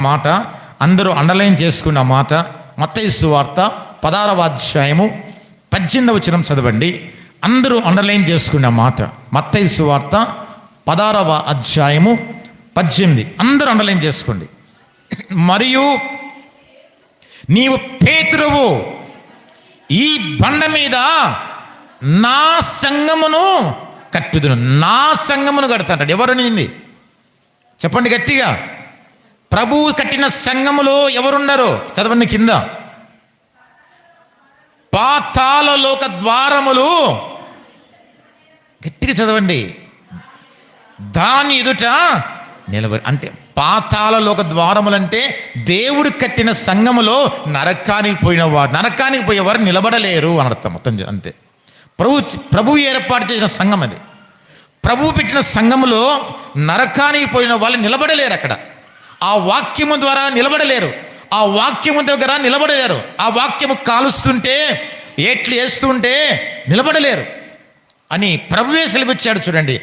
మాట అందరూ అండర్లైన్ చేసుకున్న మాట మత్తయి సువార్త 16వ అధ్యాయము 18వ వచనం చదవండి. అందరూ అండర్లైన్ చేసుకున్న మాట మత్తయి సువార్త 16వ అధ్యాయము 18. అందరూ అండర్లైన్ చేసుకోండి. మరియు నీవు పేతురువు, ఈ బండ మీద నా సంఘమును కట్టుదును. నా సంఘమును కడతాడు. ఎవరనింది చెప్పండి గట్టిగా. ప్రభువు కట్టిన సంఘములో ఎవరున్నారు? చదవండి కింద. పాతాళ లోక ద్వారములు, గట్టిగా చదవండి, దాని ఎదుట నిలబడి. అంటే పాతాళ లోక ద్వారములు అంటే దేవుడు కట్టిన సంఘములో నరకానికి పోయేవారు నిలబడలేరు అని అర్థం. మొత్తం అంతే. ప్రభు ఏర్పాటు చేసిన సంఘం అది. ప్రభువు పెట్టిన సంఘములో నరకానికి పోయిన వాళ్ళు నిలబడలేరు. అక్కడ ఆ వాక్యము ద్వారా నిలబడలేరు. ఆ వాక్యము దగ్గర నిలబడలేరు. ఆ వాక్యము కాలుస్తుంటే, ఏట్లు వేస్తుంటే నిలబడలేరు అని ప్రభువే సెలవిచ్చాడు. చూడండి.